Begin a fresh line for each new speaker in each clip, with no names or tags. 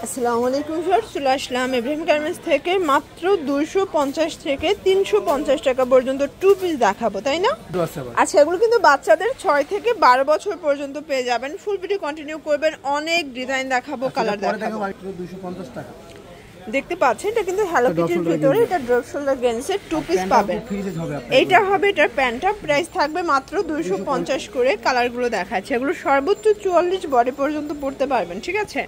আসসালামু আলাইকুম ভিউয়ার্স, চলে আসলাম ইব্রাহিম গার্মেন্টস থেকে। মাত্র 250 থেকে 350 টাকা পর্যন্ত টু পিস দেখাবো, তাই না? আচ্ছা, এগুলো কিন্তু বাচ্চাদের 6 থেকে 12 বছর পর্যন্ত পেয়ে যাবেন। ফুল ভিডিও কন্টিনিউ করবেন, অনেক ডিজাইন দেখাবো, কালার দেখাবো।
250 টাকা
দেখতে পাচ্ছেন, এটা কিন্তু হ্যালো কিটির ভিতরে, এটা ড্রপ শোল্ডার গেন্সের টু পিস পাবেন। এইটা হবে এটার প্যান্টটা, প্রাইস থাকবে মাত্র 250 করে। কালারগুলো দেখাচ্ছে, এগুলো সর্বোচ্চ 44 বডি পর্যন্ত পড়তে পারবেন, ঠিক আছে?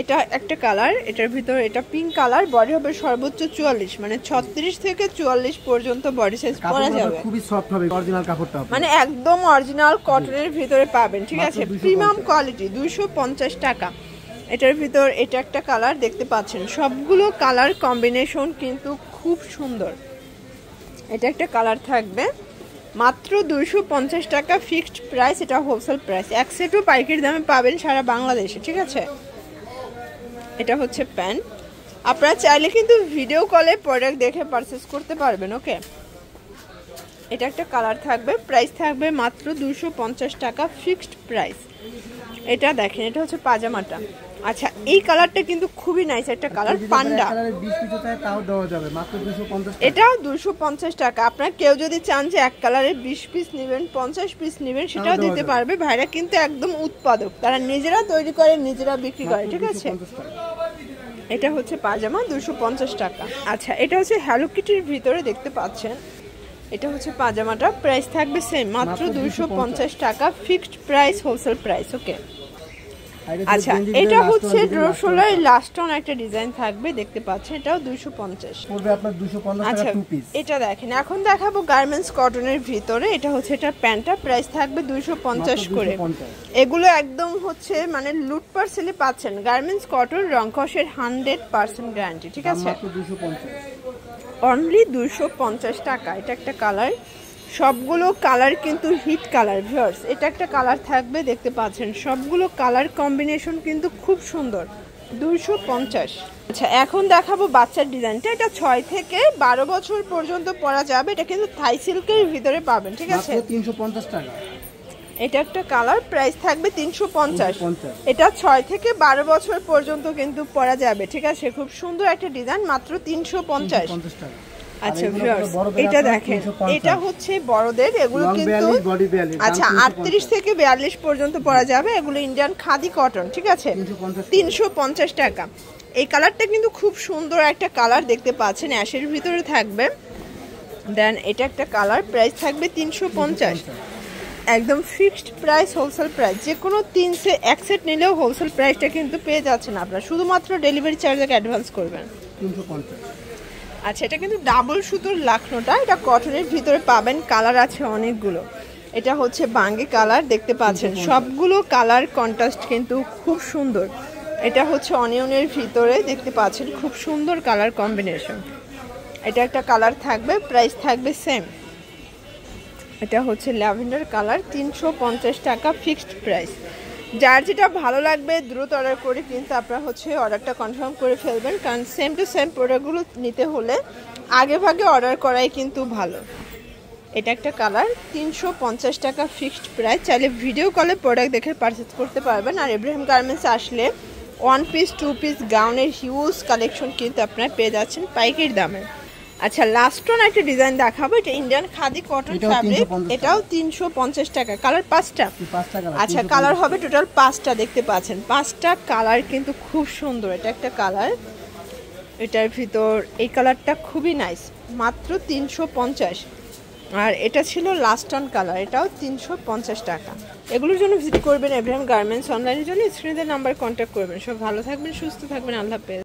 এটা একটা কালার, এটার ভিতর এটা পিঙ্ক কালার, বডি হবে সর্বোচ্চ 44, মানে 36 থেকে 44 পর্যন্ত বডি সাইজ পরা যাবে।
খুবই সফট হবে, অরিজিনাল কাপড়টা
মানে একদম অরিজিনাল কটনের ভিতরে পাবেন, ঠিক আছে? প্রিমিয়াম কোয়ালিটি, 250 টাকা। এটার ভিতর এটা একটা কালার দেখতে পাচ্ছেন, সবগুলো কালার কম্বিনেশন কিন্তু খুব সুন্দর। এটা একটা কালার থাকবে মাত্র 250 টাকা ফিক্সড প্রাইস, এটা হোলসেল প্রাইস। এক সেটও পাইকারি দামে পাবেন সারা বাংলাদেশে, ঠিক আছে? এটা হচ্ছে প্যান্ট, আপনারা চাইলে কিন্তু ভিডিও কলে প্রোডাক্ট দেখে পারচেজ করতে পারবেন, ওকে? এটা একটা কালার থাকবে, প্রাইস থাকবে মাত্র 250 টাকা ফিক্সড প্রাইস। এটা দেখেন, এটা হচ্ছে পাজামাটা। আচ্ছা, এই কালারটা কিন্তু খুবই নাইস একটা কালার, পান্ডা। এটাও 250 টাকা। আপনারা কেউ যদি চান যে এক কালারের 20 পিস নেবেন, 50 পিস নেবেন, সেটাও দিতে পারবে। ভাইরা কিন্তু একদম উৎপাদক, তারা নিজেরা তৈরি করে, নিজেরা বিক্রি করে, ঠিক আছে? এটা হচ্ছে পাজামা, 250 টাকা। আচ্ছা, এটা হচ্ছে হ্যালো কিটির ভিতরে দেখতে পাচ্ছেন, এটা হচ্ছে পাজামাটা, প্রাইস থাকবে সেম মাত্র 250 টাকা ফিক্সড প্রাইস, হোলসেল প্রাইস, ওকে? আচ্ছা, এটা হচ্ছে ড্রোশোলার লাস্ট অন একটা ডিজাইন থাকবে, দেখতে পাচ্ছেন, এটাও 250
পড়বে আপনার 250
টাকা টু পিস। এটা দেখেন, এখন দেখাবো গার্মেন্টস কটনের ভিতরে। এটা হচ্ছে এটার প্যান্টটা, প্রাইস থাকবে 250 করে। এগুলো একদম হচ্ছে মানে লুট পার্সেলে পাচ্ছেন, গার্মেন্টস কটন, রংকশের 100% গ্যারান্টি, ঠিক আছে? অনলি 250 টাকা। এটা একটা কালার, সবগুলো কালার কিন্তু হিট কালার ভিউয়ার্স। এটা একটা কালার থাকবে, দেখতে পাচ্ছেন, সবগুলো কালার কম্বিনেশন কিন্তু খুব সুন্দর, 250। আচ্ছা, এখন দেখাবো বাচ্চার ডিজাইনটা। এটা 6 থেকে 12 বছর পর্যন্ত পরা যাবে। এটা কিন্তু থাই সিল্কের ভিতরে পাবেন, ঠিক আছে?
350 টাকা।
এটা একটা কালার, প্রাইস থাকবে 350। এটা 6 থেকে 12 বছর পর্যন্ত কিন্তু পরা যাবে, ঠিক আছে? খুব সুন্দর একটা ডিজাইন, মাত্র 350 টাকা। আচ্ছা ভিউয়ার্স, এটা দেখেন, এটা হচ্ছে বড়দের, এগুলো কিন্তু আচ্ছা 38 থেকে 42 পর্যন্ত পরা যাবে। এগুলো ইন্ডিয়ান খাদি কটন, ঠিক আছে? 350 টাকা। এই কালারটা কিন্তু খুব সুন্দর একটা কালার, দেখতে পাচ্ছেন, অ্যাশের ভিতরে থাকবে। দেন এটা একটা কালার, প্রাইস থাকবে 350, একদম ফিক্সড প্রাইস, হোলসেল প্রাইস। যে কোনো 3 সে 1 সেট নিলেও হোলসেল প্রাইসটা কিন্তু পেয়ে যাচ্ছেন আপনারা, শুধুমাত্র ডেলিভারি চার্জ অ্যাডভান্স করবেন।
350।
আচ্ছা, এটা কিন্তু ডাবল সুতোর লাখনোটা, এটা কটনের ভিতরে পাবেন, কালার আছে অনেকগুলো। এটা হচ্ছে বাঙ্গি কালার, দেখতে পাচ্ছেন, সবগুলো কালার কন্ট্রাস্ট কিন্তু খুব সুন্দর। এটা হচ্ছে অনিয়নের ভিতরে, দেখতে পাচ্ছেন, খুব সুন্দর কালার কম্বিনেশন। এটা একটা কালার থাকবে, প্রাইস থাকবে সেম। এটা হচ্ছে ল্যাভেন্ডার কালার, 350 টাকা ফিক্সড প্রাইস। যার যেটা ভালো লাগবে দ্রুত অর্ডার করে কিন্তু আপনারা হচ্ছে অর্ডারটা কনফার্ম করে ফেলবেন, কারণ সেম টু সেম প্রোডাক্টগুলো নিতে হলে আগে ভাগে অর্ডার করাই কিন্তু ভালো। এটা একটা কালার, 350 টাকা ফিক্সড প্রাইস। চাইলে ভিডিও কলে প্রোডাক্ট দেখে পারচেজ করতে পারবেন। আর ইব্রাহিম গার্মেন্টস আসলে 1 পিস 2 পিস গাউনের হিউজ কালেকশন কিন্তু আপনারা পেয়ে যাচ্ছেন পাইকারি দামে। আচ্ছা, লাস্ট অন একটা ডিজাইন দেখাবো, এটা ইন্ডিয়ান খাদি কটন ফ্যাব্রিক, এটাও 350 টাকা। কালার 5টা। আচ্ছা, কালার হবে টোটাল 5টা, দেখতে পাচ্ছেন, 5টা কালার কিন্তু খুব সুন্দর। এটা একটা কালার, এটার ভিতর এই কালারটা খুবই নাইস, মাত্র 350। আর এটা ছিল লাস্ট অন কালার, এটাও 350 টাকা। এগুলোর জন্য ভিজিট করবেন ইব্রাহিম গার্মেন্টস অনলাইনের জন্য স্ক্রিনের নাম্বার কন্ট্যাক্ট করবেন। সব ভালো থাকবেন, সুস্থ থাকবেন, আল্লাহ হাফেজ।